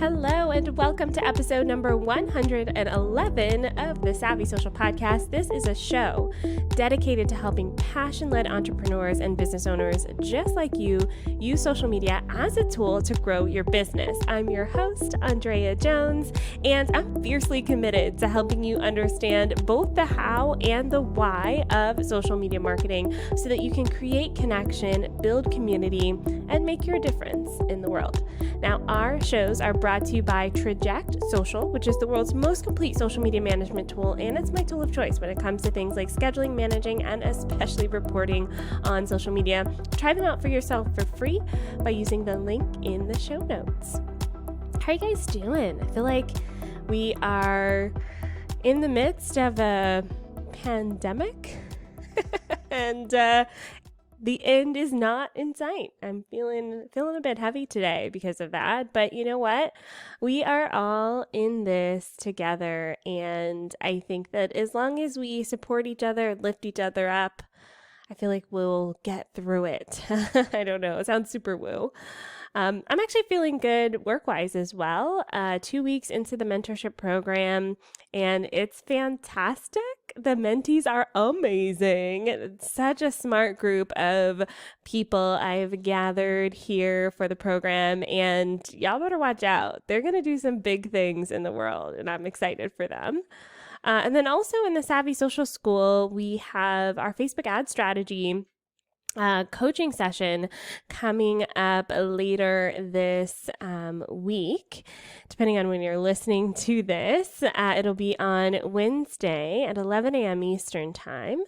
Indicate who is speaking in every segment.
Speaker 1: Hello, and welcome to episode number 111 of the Savvy Social Podcast. This is a show dedicated to helping passion-led entrepreneurs and business owners just like you use social media as a tool to grow your business. I'm your host, ANDREA Jones, and I'm fiercely committed to helping you understand both the how and the why of social media marketing so that you can create connection, build community, and make your difference in the world. Now, our shows are brought to you by Traject Social, which is the world's most complete social media management tool, and it's my tool of choice when it comes to things like scheduling, managing, and especially reporting on social media. Try them out for yourself for free by using the link in the show notes. How are you guys doing? I feel like we are in the midst of a pandemic, and the end is not in sight. I'm feeling a bit heavy today because of that. But you know what? We are all in this together. And I think that as long as we support each other, lift each other up, I feel like we'll get through it. I don't know. It sounds super woo. I'm actually feeling good work-wise as well. 2 weeks into the mentorship program, and it's fantastic. The mentees are amazing. It's such a smart group of people I've gathered here for the program, and y'all better watch out. They're going to do some big things in the world, and I'm excited for them. And then also in the Savvy Social School, we have our Facebook ad strategy coaching session coming up later this week. Depending on when you're listening to this, it'll be on Wednesday at 11 a.m. Eastern Time.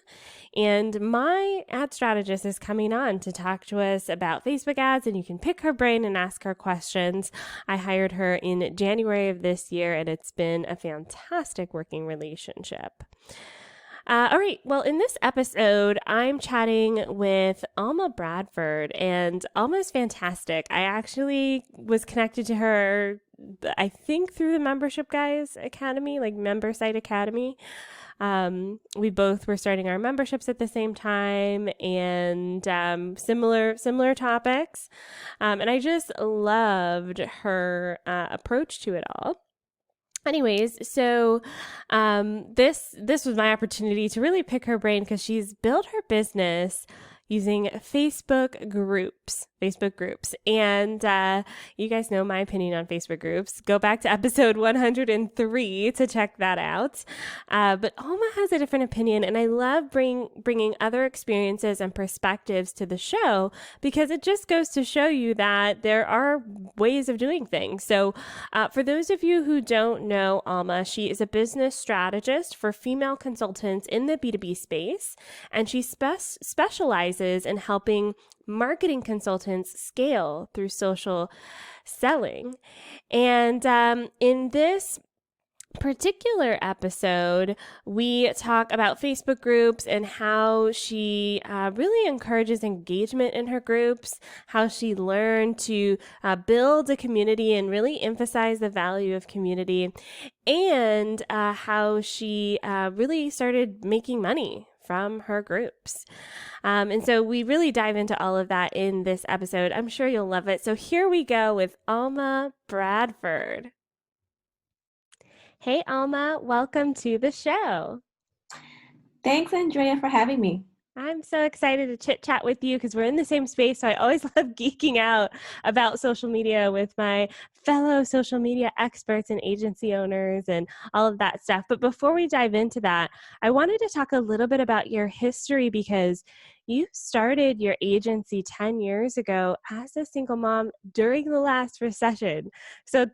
Speaker 1: And my ad strategist is coming on to talk to us about Facebook ads, and you can pick her brain and ask her questions. I hired her in January of this year, and it's been a fantastic working relationship. All right. Well, in this episode, I'm chatting with Alma Bradford, and Alma's fantastic. I actually was connected to her, I think, through the Membership Guys Academy, like Member Site Academy. We both were starting our memberships at the same time, and similar topics. And I just loved her approach to it all. Anyways, so this was my opportunity to really pick her brain because she's built her business using Facebook groups. And you guys know my opinion on Facebook groups. Go back to episode 103 to check that out. But Alma has a different opinion, and I love bringing other experiences and perspectives to the show because it just goes to show you that there are ways of doing things. So for those of you who don't know Alma, she is a business strategist for female consultants in the B2B space, and she specializes in helping marketing consultants scale through social selling. And in this particular episode, we talk about Facebook groups and how she really encourages engagement in her groups, how she learned to build a community and really emphasize the value of community, and how she really started making money from her groups. And so we really dive into all of that in this episode. I'm sure you'll love it. So here we go with Alma Bradford. Hey, Alma, welcome to the show.
Speaker 2: Thanks, Andrea, for having me.
Speaker 1: I'm so excited to chit chat with you because we're in the same space. So I always love geeking out about social media with my fellow social media experts and agency owners and all of that stuff. But before we dive into that, I wanted to talk a little bit about your history because you started your agency 10 years ago as a single mom during the last recession. So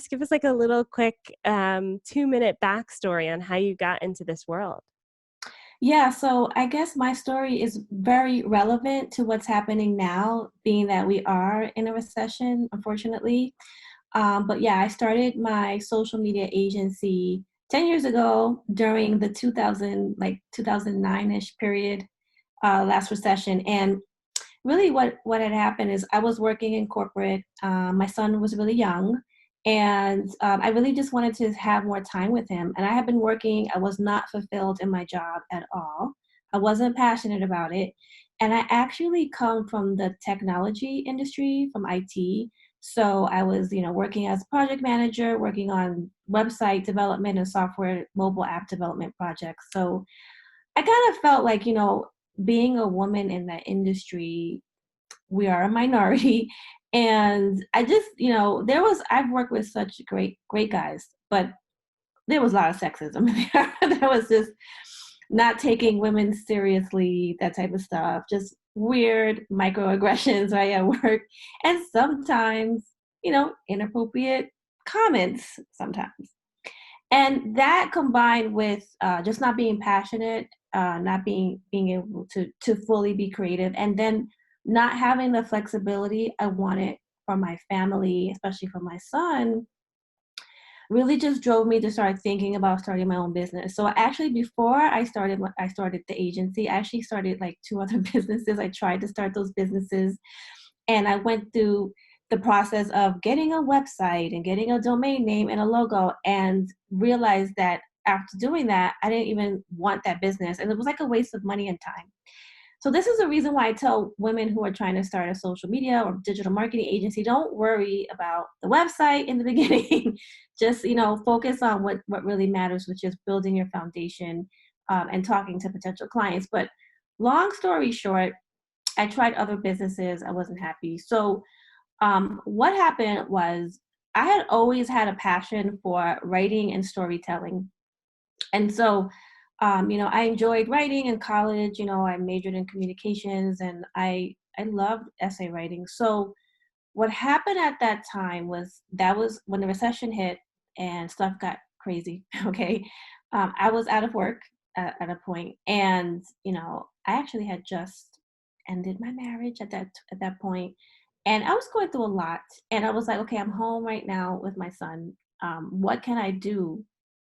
Speaker 1: give us like a little quick 2-minute backstory on how you got into this world.
Speaker 2: Yeah, so I guess my story is very relevant to what's happening now, being that we are in a recession, unfortunately. But yeah, I started my social media agency 10 years ago during the 2009-ish period, last recession. And really what had happened is I was working in corporate. My son was really young. And I really just wanted to have more time with him. And I had been working. I was not fulfilled in my job at all. I wasn't passionate about it. And I actually come from the technology industry, from IT. So I was, working as project manager, working on website development and software mobile app development projects. So I kind of felt like, being a woman in that industry, we are a minority. And I just, I've worked with such great guys, but there was a lot of sexism there. There was just not taking women seriously, that type of stuff, just weird microaggressions right at work. And sometimes, inappropriate comments sometimes. And that combined with just not being passionate, not being able to fully be creative, and then not having the flexibility I wanted for my family, especially for my son, really just drove me to start thinking about starting my own business. So actually, before I started the agency, I actually started like two other businesses. I tried to start those businesses, and I went through the process of getting a website and getting a domain name and a logo, and realized that after doing that, I didn't even want that business, and it was like a waste of money and time. So this is the reason why I tell women who are trying to start a social media or digital marketing agency, don't worry about the website in the beginning. Just, focus on what really matters, which is building your foundation, and talking to potential clients. But long story short, I tried other businesses. I wasn't happy. So what happened was I had always had a passion for writing and storytelling. And so, I enjoyed writing in college. I majored in communications, and I loved essay writing. So what happened at that time was that was when the recession hit and stuff got crazy. Okay, I was out of work at a point, and I actually had just ended my marriage at that point, and I was going through a lot. And I was like, okay, I'm home right now with my son. What can I do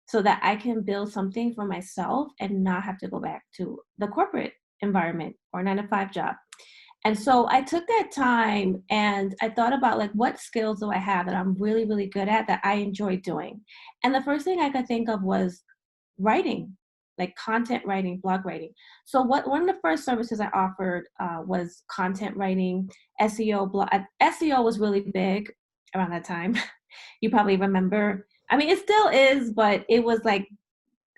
Speaker 2: so that I can build something for myself and not have to go back to the corporate environment or 9 to 5 job? And so I took that time and I thought about, like, what skills do I have that I'm really, really good at that I enjoy doing? And the first thing I could think of was writing, like content writing, blog writing. So one of the first services I offered was content writing, SEO. SEO was really big around that time. You probably remember. I mean, it still is, but it was like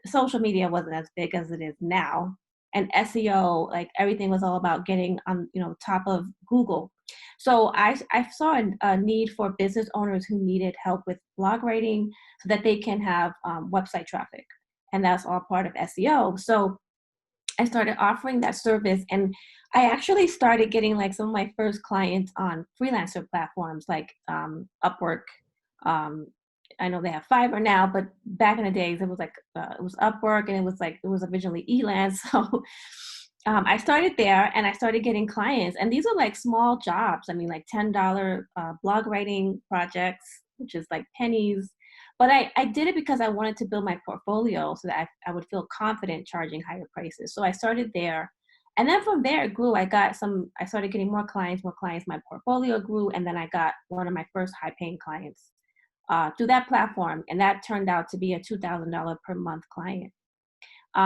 Speaker 2: social media wasn't as big as it is now. And SEO, like everything was all about getting on, top of Google. So I saw a need for business owners who needed help with blog writing so that they can have website traffic. And that's all part of SEO. So I started offering that service, and I actually started getting like some of my first clients on freelancer platforms like Upwork. Um, I know they have Fiverr now, but back in the days it was Upwork, and it was originally Elance. So I started there, and I started getting clients, and these are like small jobs. I mean, like $10 blog writing projects, which is like pennies. But I did it because I wanted to build my portfolio so that I would feel confident charging higher prices. So I started there. And then from there it grew. I started getting more clients. My portfolio grew. And then I got one of my first high paying clients through that platform. And that turned out to be a $2,000 per month client.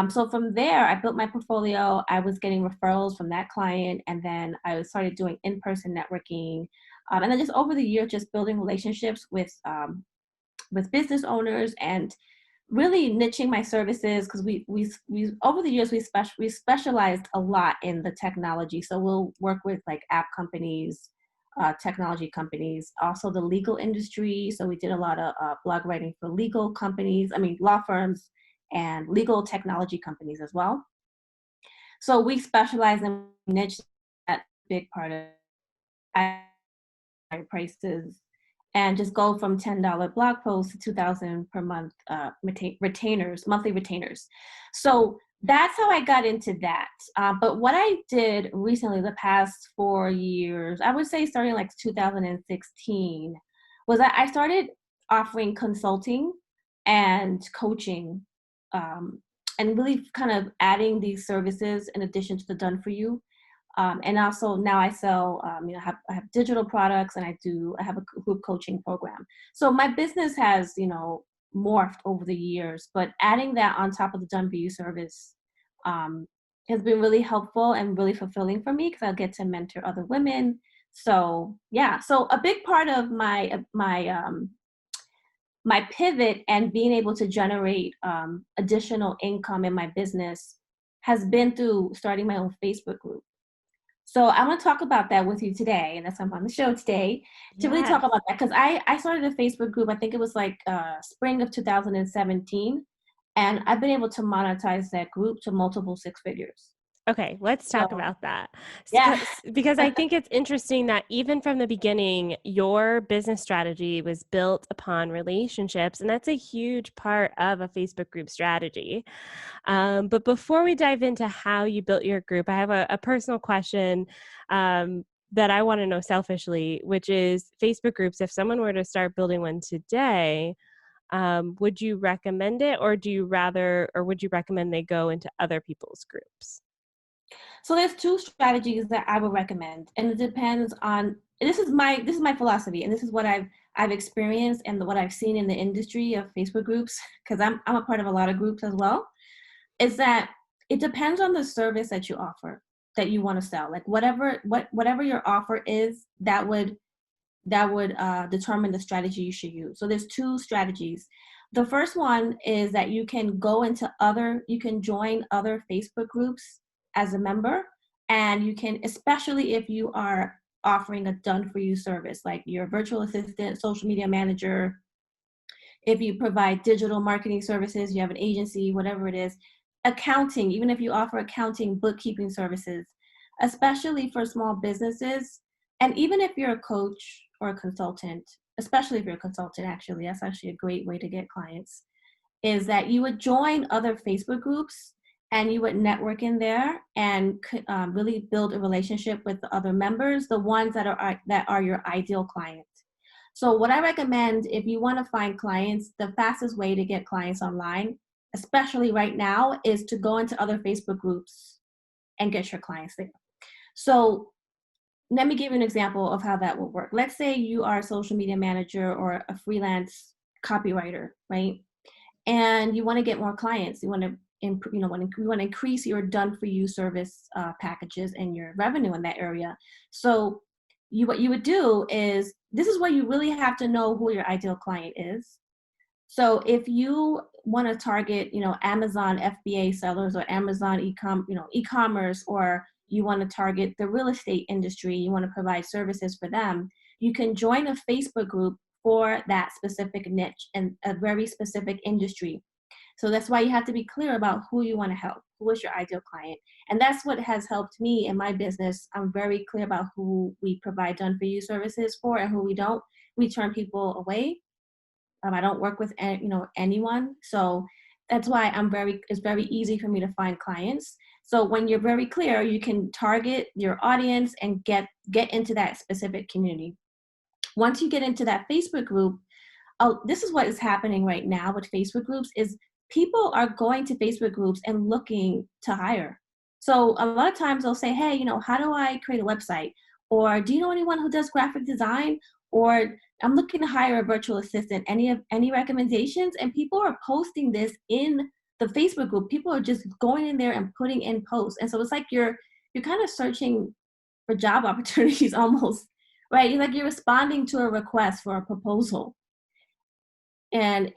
Speaker 2: So from there, I built my portfolio. I was getting referrals from that client. And then I started doing in-person networking. And then just over the years, just building relationships with business owners and really niching my services, because we over the years we specialized a lot in the technology. So we'll work with like app companies, technology companies, also the legal industry. So we did a lot of blog writing for legal companies, I mean law firms, and legal technology companies as well. So we specialize in niche, that big part of prices, and just go from $10 blog posts to 2,000 per month retainers, monthly retainers. So that's how I got into that. But what I did recently, the past 4 years, I would say starting like 2016, was that I started offering consulting and coaching, and really kind of adding these services in addition to the done for you. And also now I sell, I have digital products, and I have a group coaching program. So my business has, morphed over the years, but adding that on top of the done for you service has been really helpful and really fulfilling for me, because I'll get to mentor other women So yeah, so a big part of my pivot and being able to generate additional income in my business has been through starting my own Facebook group. So I want to talk about that with you today, and that's why I'm on the show today to really talk
Speaker 1: Yes.
Speaker 2: about that, because I started a Facebook group. I think it was like spring of 2017, and I've been able to monetize that group to multiple six figures.
Speaker 1: Okay, let's talk
Speaker 2: So
Speaker 1: about that.
Speaker 2: yeah.
Speaker 1: Because I think it's interesting that even from the beginning, your business strategy was built upon relationships, and that's a huge part of a Facebook group strategy. But before we dive into how you built your group, I have a personal question that I want to know selfishly, which is Facebook groups. If someone were to start building one today, would you recommend it, or would you recommend they go into other people's groups?
Speaker 2: So there's two strategies that I would recommend, and it depends on. This is my philosophy, and this is what I've experienced and what I've seen in the industry of Facebook groups, because I'm a part of a lot of groups as well. Is that it depends on the service that you offer, that you want to sell. Like whatever your offer is, that would determine the strategy you should use. So there's two strategies. The first one is that you can join other Facebook groups as a member, and you can, especially if you are offering a done for you service, like your virtual assistant, social media manager, if you provide digital marketing services, you have an agency, whatever it is, accounting, even if you offer accounting, bookkeeping services, especially for small businesses. And even if you're a coach or a consultant, especially if you're a consultant, actually, that's actually a great way to get clients, is that you would join other Facebook groups and you would network in there and really build a relationship with the other members, the ones that are your ideal clients. So what I recommend, if you want to find clients, the fastest way to get clients online, especially right now, is to go into other Facebook groups and get your clients there. So let me give you an example of how that will work. Let's say you are a social media manager or a freelance copywriter, right? And you want to get more clients. You want to you want to increase your done for you service packages and your revenue in that area. So what you would do is, this is where you really have to know who your ideal client is. So if you want to target, Amazon FBA sellers or Amazon e-commerce, or you want to target the real estate industry, you want to provide services for them, you can join a Facebook group for that specific niche and a very specific industry. So that's why you have to be clear about who you want to help, who is your ideal client. And that's what has helped me in my business. I'm very clear about who we provide done for you services for and who we don't. We turn people away. I don't work with anyone. So that's why it's very easy for me to find clients. So when you're very clear, you can target your audience and get into that specific community. Once you get into that Facebook group, this is what is happening right now with Facebook groups, is people are going to Facebook groups and looking to hire. So a lot of times they'll say, hey, how do I create a website? Or do you know anyone who does graphic design? Or I'm looking to hire a virtual assistant. Any recommendations? And people are posting this in the Facebook group. People are just going in there and putting in posts. And so it's like you're kind of searching for job opportunities almost, right? You're responding to a request for a proposal. And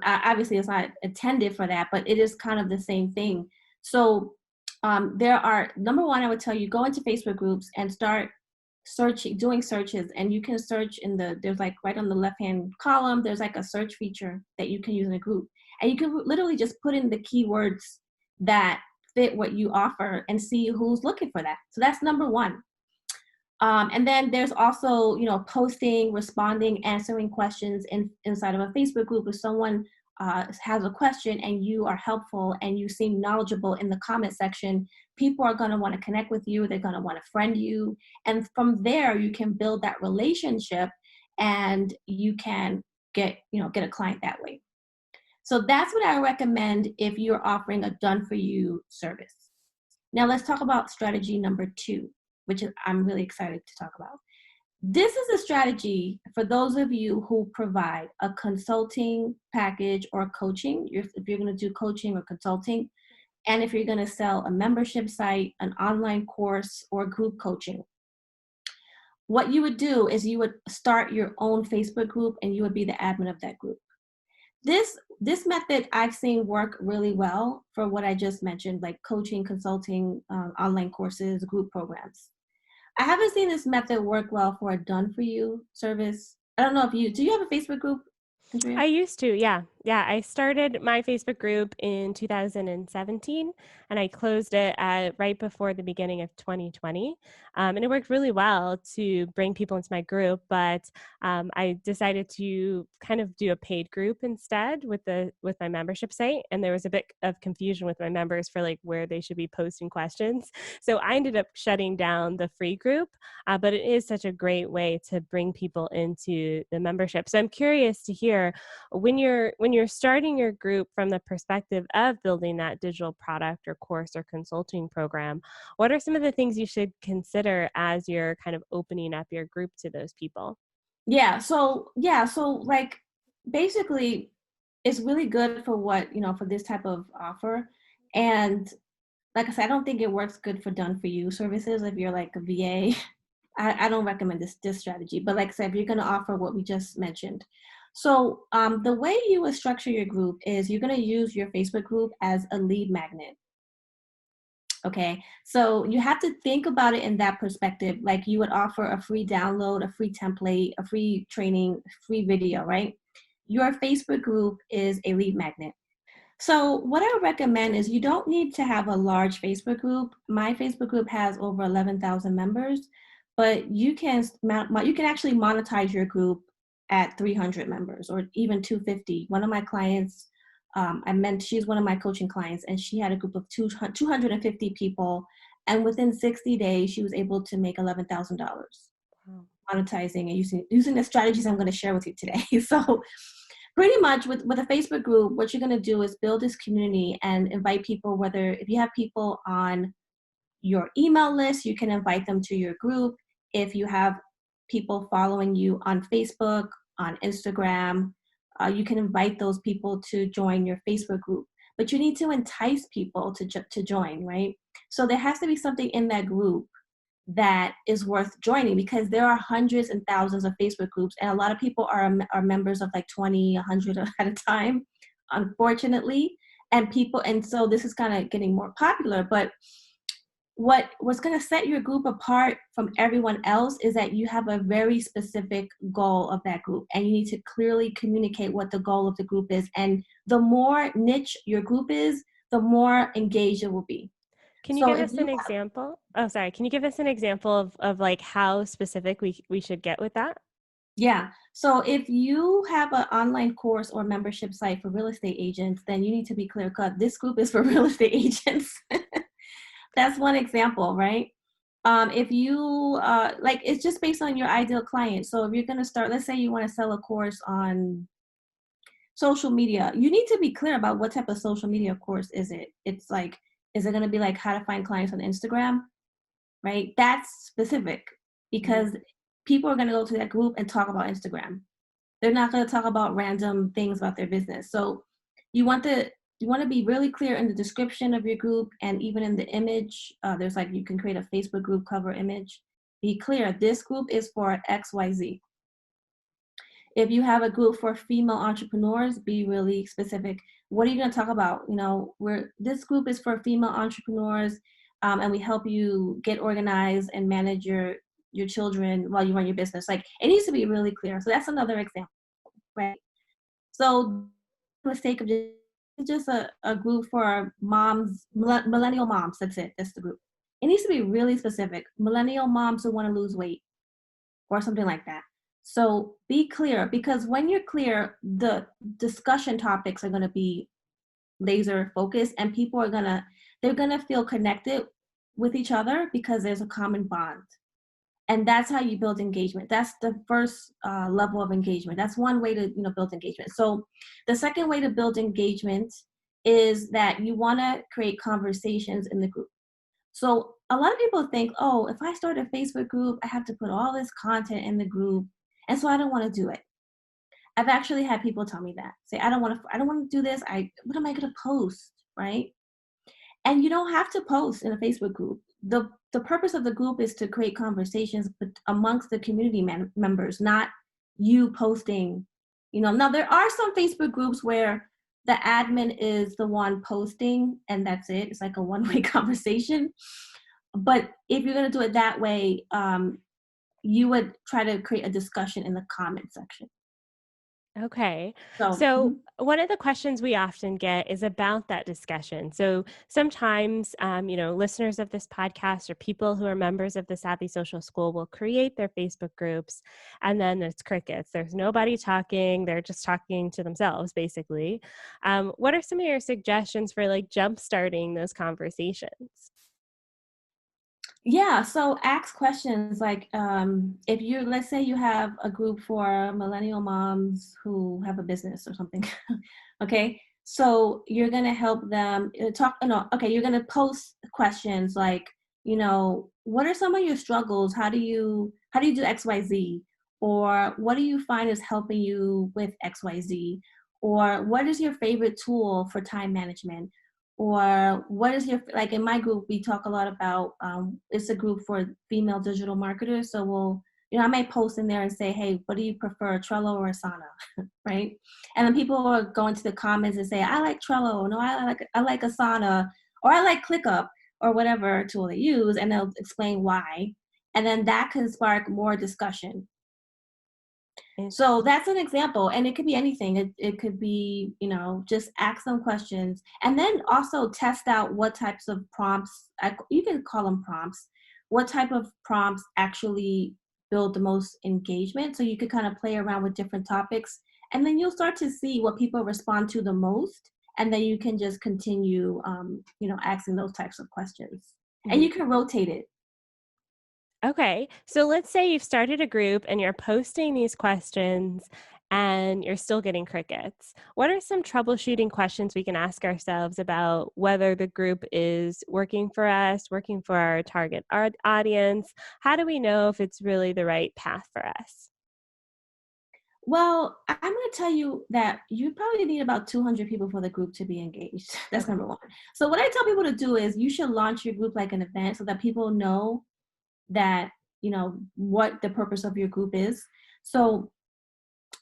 Speaker 2: obviously it's not intended for that, but it is kind of the same thing. So there are, number one, I would tell you, go into Facebook groups and start doing searches. And you can search there's like right on the left hand column, there's like a search feature that you can use in a group, and you can literally just put in the keywords that fit what you offer and see who's looking for that. So that's number one. And then there's also, posting, responding, answering questions inside of a Facebook group. If someone has a question and you are helpful and you seem knowledgeable in the comment section, people are going to want to connect with you. They're going to want to friend you. And from there, you can build that relationship and you can get a client that way. So that's what I recommend if you're offering a done for you service. Now let's talk about strategy number 2, which I'm really excited to talk about. This is a strategy for those of you who provide a consulting package or coaching, if you're going to do coaching or consulting, and if you're going to sell a membership site, an online course, or group coaching. what you would do is you would start your own Facebook group and you would be the admin of that group. This method I've seen work really well for what I just mentioned, like coaching, consulting, online courses, group programs. I haven't seen this method work well for a done for you service. I don't know if do you have a Facebook group,
Speaker 1: I
Speaker 2: Andrea?
Speaker 1: used to, yeah. Yeah, I started my Facebook group in 2017 and I closed it right before the beginning of 2020. And it worked really well to bring people into my group, but I decided to kind of do a paid group instead with my membership site. And there was a bit of confusion with my members for like where they should be posting questions. So I ended up shutting down the free group, but it is such a great way to bring people into the membership. So I'm curious to hear when you're starting your group from the perspective of building that digital product or course or consulting program, what are some of the things you should consider as you're kind of opening up your group to those people?
Speaker 2: So like basically it's really good for for this type of offer. And like I said, I don't think it works good for done for you services if you're like a VA. I don't recommend this strategy. But like I said, if you're going to offer what we just mentioned. So the way you would structure your group is you're going to use your Facebook group as a lead magnet. Okay, so you have to think about it in that perspective. Like you would offer a free download, a free template, a free training, free video, right? Your Facebook group is a lead magnet. So what I would recommend is you don't need to have a large Facebook group. My Facebook group has over 11,000 members, but you can actually monetize your group at 300 members or even 250. One of my clients, she's one of my coaching clients, and she had a group of 250 people, and within 60 days, she was able to make $11,000
Speaker 1: Wow.
Speaker 2: monetizing and using the strategies I'm going to share with you today. So pretty much with a Facebook group, what you're going to do is build this community and invite people, whether if you have people on your email list, you can invite them to your group. If you have people following you on Facebook, on Instagram, you can invite those people to join your Facebook group. But you need to entice people to join, right? So there has to be something in that group that is worth joining, because there are hundreds and thousands of Facebook groups, and a lot of people are members of like 20, 100 at a time, unfortunately. And so this is kind of getting more popular, but what's going to set your group apart from everyone else is that you have a very specific goal of that group, and you need to clearly communicate what the goal of the group is. And the more niche your group is, the more engaged it will be.
Speaker 1: Can you
Speaker 2: So
Speaker 1: give
Speaker 2: if
Speaker 1: us
Speaker 2: you
Speaker 1: an example? Oh, sorry. Can you give us an example of like how specific we should get with that?
Speaker 2: Yeah. So if you have an online course or membership site for real estate agents, then you need to be clear cut. This group is for real estate agents. That's one example, right? If you like, it's just based on your ideal client. So if you're going to start, let's say you want to sell a course on social media, you need to be clear about what type of social media course is it. It's like, is it going to be like how to find clients on Instagram? Right? That's specific,
Speaker 1: Mhm.
Speaker 2: because people are going to go to that group and talk about Instagram. They're not going to talk about random things about their business. So you want to be really clear in the description of your group, and even in the image. There's like, you can create a Facebook group cover image. Be clear, this group is for XYZ. If you have a group for female entrepreneurs, be really specific. What are you going to talk about? This group is for female entrepreneurs, and we help you get organized and manage your children while you run your business. Like, it needs to be really clear. So that's another example, right? So mistake of just a group for moms, millennial moms. That's it. That's the group. It needs to be really specific. Millennial moms who want to lose weight or something like that. So be clear, because when you're clear, the discussion topics are going to be laser focused, and people are they're going to feel connected with each other because there's a common bond. And that's how you build engagement. That's the first level of engagement. That's one way to build engagement. So the second way to build engagement is that you want to create conversations in the group. So a lot of people think, oh, if I start a Facebook group, I have to put all this content in the group, and so I don't want to do it. I've actually had people tell me that. Say, I don't want to do this. What am I going to post, right? And you don't have to post in a Facebook group. the purpose of the group is to create conversations amongst the community members, not you posting. Now there are some Facebook groups where the admin is the one posting and that's it. It's like a one-way conversation. But if you're going to do it that way, you would try to create a discussion in the comment section.
Speaker 1: Okay.
Speaker 2: So,
Speaker 1: So, one of the questions we often get is about that discussion. So, sometimes, listeners of this podcast or people who are members of the Savvy Social School will create their Facebook groups, and then it's crickets. There's nobody talking. They're just talking to themselves, basically. What are some of your suggestions for like jump starting those conversations?
Speaker 2: yeah, so ask questions like if let's say you have a group for millennial moms who have a business or something. Okay, so you're going to help them talk, no, okay, you're going to post questions like, what are some of your struggles? How do you do XYZ? Or what do you find is helping you with XYZ? Or what is your favorite tool for time management? Or what is your, like in my group we talk a lot about, it's a group for female digital marketers, so I might post in there and say, hey, what do you prefer, Trello or Asana? Right? And then people will go into the comments and say, I like Trello, no, I like Asana, or I like ClickUp, or whatever tool they use, and they'll explain why, and then that can spark more discussion. So that's an example, and it could be anything. It could be, just ask them questions, and then also test out what types of prompts, you can call them prompts, what type of prompts actually build the most engagement. So you could kind of play around with different topics, and then you'll start to see what people respond to the most, and then you can just continue, asking those types of questions. And
Speaker 1: Mhm.
Speaker 2: you can rotate it.
Speaker 1: Okay. So let's say you've started a group and you're posting these questions and you're still getting crickets. What are some troubleshooting questions we can ask ourselves about whether the group is working for us, working for our target audience? How do we know if it's really the right path for us?
Speaker 2: Well, I'm going to tell you that you probably need about 200 people for the group to be engaged. That's
Speaker 1: Okay.
Speaker 2: number one. So, what I tell people to do is you should launch your group like an event so that people know that, what the purpose of your group is. So,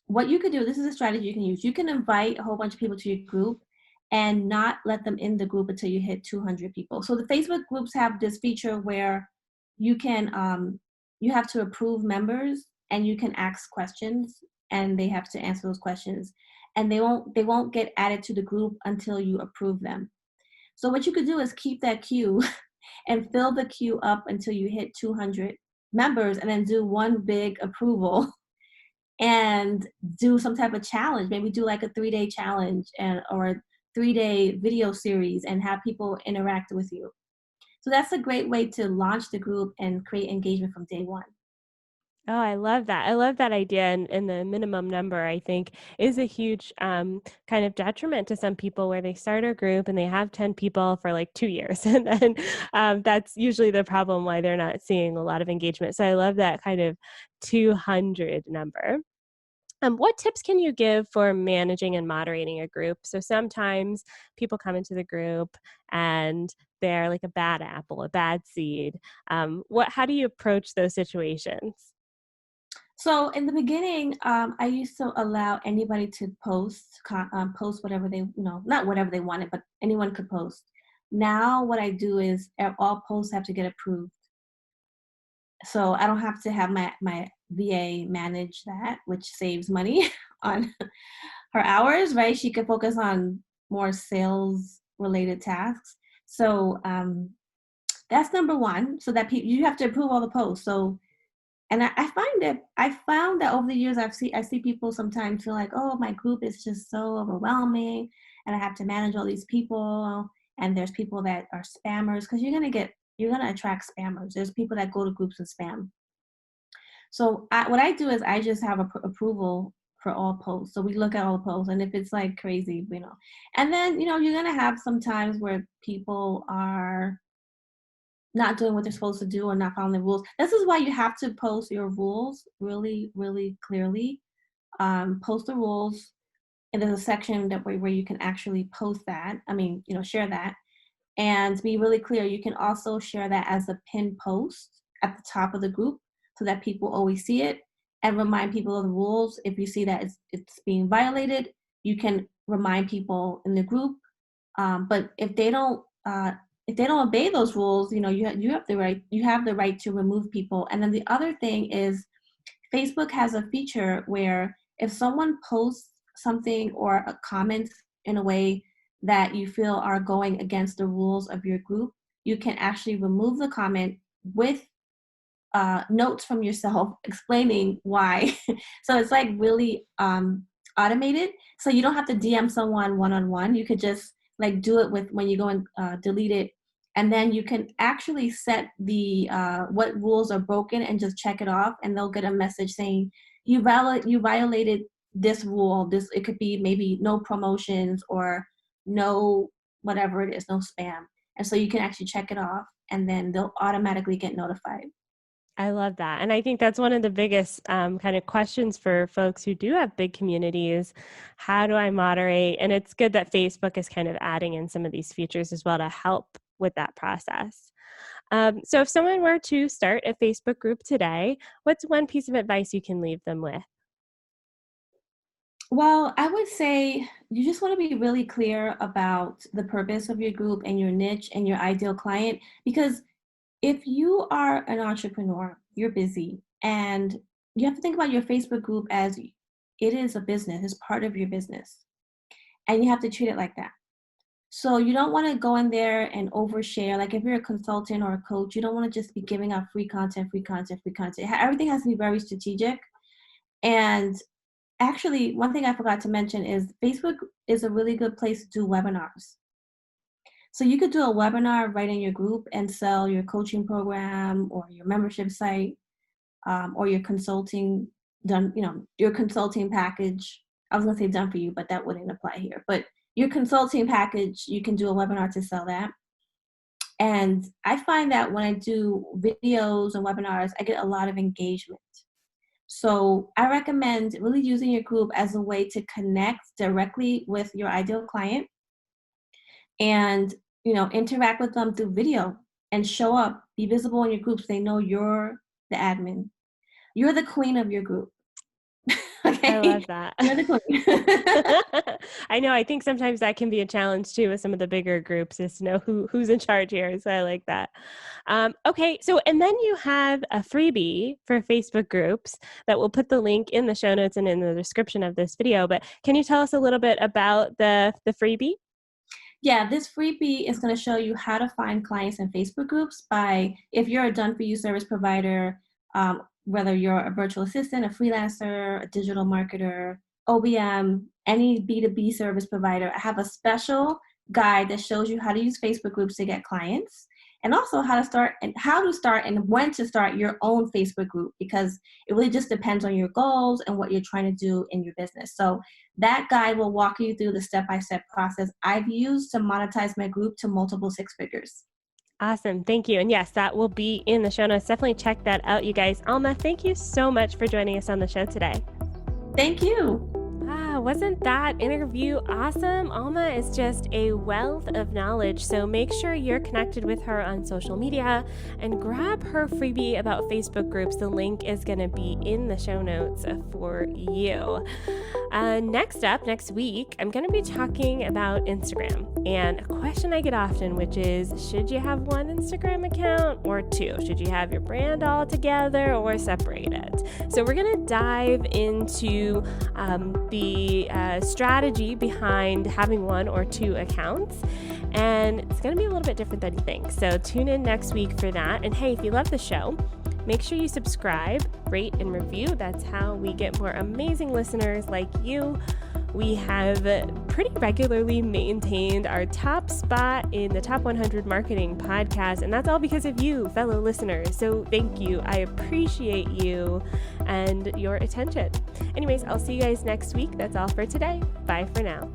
Speaker 2: what you could do, this is a strategy you can use. You can invite a whole bunch of people to your group and not let them in the group until you hit 200 people. So, the Facebook groups have this feature where you can, you have to approve members and you can ask questions and they have to answer those questions, and they won't get added to the group until you approve them. So what you could do is keep that queue and fill the queue up until you hit 200 members, and then do one big approval and do some type of challenge. Maybe do like a 3-day challenge or a 3-day video series and have people interact with you. So that's a great way to launch the group and create engagement from day one.
Speaker 1: Oh, I love that. I love that idea. And the minimum number, I think, is a huge kind of detriment to some people where they start a group and they have 10 people for like 2 years. And then that's usually the problem why they're not seeing a lot of engagement. So I love that kind of 200 number. What tips can you give for managing and moderating a group? So sometimes people come into the group and they're like a bad apple, a bad seed. How do you approach those situations?
Speaker 2: So in the beginning, I used to allow anybody to post whatever they, not whatever they wanted, but anyone could post. Now what I do is all posts have to get approved. So I don't have to have my VA manage that, which saves money on her hours, right? She could focus on more sales related tasks. So that's number one. So that you have to approve all the posts. So, and I found that over the years I see people sometimes feel like, oh, my group is just so overwhelming and I have to manage all these people, and there's people that are spammers, because you're gonna attract spammers. There's people that go to groups and spam. So what I do is I just have approval for all posts. So we look at all the posts, and if it's like crazy, and then you're gonna have some times where people are not doing what they're supposed to do or not following the rules. This is why you have to post your rules really, really clearly. Post the rules, and there's a section where you can actually post that. I mean, share that. And to be really clear, you can also share that as a pinned post at the top of the group so that people always see it, and remind people of the rules. If you see that it's being violated, you can remind people in the group. But if they don't obey those rules, you have the right to remove people. And then the other thing is, Facebook has a feature where if someone posts something or a comment in a way that you feel are going against the rules of your group, you can actually remove the comment with notes from yourself explaining why. So it's like really automated. So you don't have to DM someone one-on-one. You could just like do it with when you go and delete it. And then you can actually set the what rules are broken and just check it off, and they'll get a message saying you violated this rule. It could be maybe no promotions or no whatever it is, no spam. And so you can actually check it off, and then they'll automatically get notified.
Speaker 1: I love that. And I think that's one of the biggest kind of questions for folks who do have big communities. How do I moderate? And it's good that Facebook is kind of adding in some of these features as well to help with that process. So if someone were to start a Facebook group today, what's one piece of advice you can leave them with?
Speaker 2: Well, I would say you just want to be really clear about the purpose of your group and your niche and your ideal client. Because if you are an entrepreneur, you're busy, and you have to think about your Facebook group as it is a business, it's part of your business, and you have to treat it like that. So you don't want to go in there and overshare. Like if you're a consultant or a coach, you don't want to just be giving out free content, free content, free content. Everything has to be very strategic. And actually, one thing I forgot to mention is Facebook is a really good place to do webinars. So you could do a webinar right in your group and sell your coaching program or your membership site, or your consulting your consulting package. I was gonna say done for you, but that wouldn't apply here. But your consulting package, you can do a webinar to sell that. And I find that when I do videos and webinars, I get a lot of engagement. So I recommend really using your group as a way to connect directly with your ideal client and interact with them through video and show up, be visible in your groups. They know you're the admin. You're the queen of your group. Okay?
Speaker 1: I love that.
Speaker 2: You're the queen.
Speaker 1: I know. I think sometimes that can be a challenge too with some of the bigger groups, is to know who's in charge here. So I like that. Okay. So, and then you have a freebie for Facebook groups that we'll put the link in the show notes and in the description of this video. But can you tell us a little bit about the freebie?
Speaker 2: Yeah, this freebie is going to show you how to find clients in Facebook groups if you're a done-for-you service provider, whether you're a virtual assistant, a freelancer, a digital marketer, OBM, any B2B service provider. I have a special guide that shows you how to use Facebook groups to get clients, and also how to start and when to start your own Facebook group, because it really just depends on your goals and what you're trying to do in your business. So that guide will walk you through the step-by-step process I've used to monetize my group to multiple six figures.
Speaker 1: Awesome. Thank you. And yes, that will be in the show notes. Definitely check that out, you guys. Alma, thank you so much for joining us on the show today.
Speaker 2: Thank you.
Speaker 1: Wasn't that interview awesome? Alma is just a wealth of knowledge, so make sure you're connected with her on social media and grab her freebie about Facebook groups. The link is going to be in the show notes for you. Next week, I'm going to be talking about Instagram, and a question I get often, which is, should you have one Instagram account or two? Should you have your brand all together or separate it? So we're going to dive into the strategy behind having one or two accounts, and it's going to be a little bit different than you think. So tune in next week for that. And hey, if you love the show, make sure you subscribe, rate, and review. That's how we get more amazing listeners like you. We have pretty regularly maintained our top spot in the top 100 marketing podcasts, and that's all because of you, fellow listeners. So thank you. I appreciate you and your attention. Anyways, I'll see you guys next week. That's all for today. Bye for now.